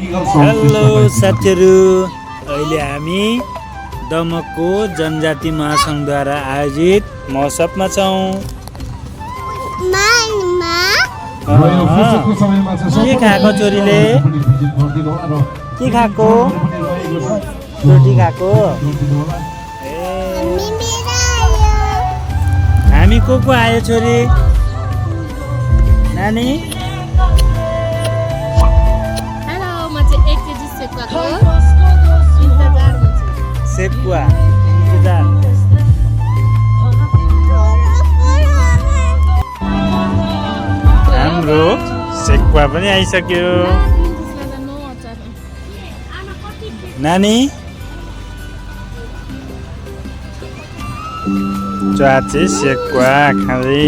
Hello साथीहरू, अहिले हामी दमकको जनजाति महासङ्घद्वारा आयोजित महोत्सवमा छौँ। के खाएको छोरीले? के खाएको? रोटी खाएको? हामी को आयो छोरी? नानी? सेकुवा हाम्रो सेकुवा पनि आइसक्यो। नानी चाचे सेकुवा खाँदै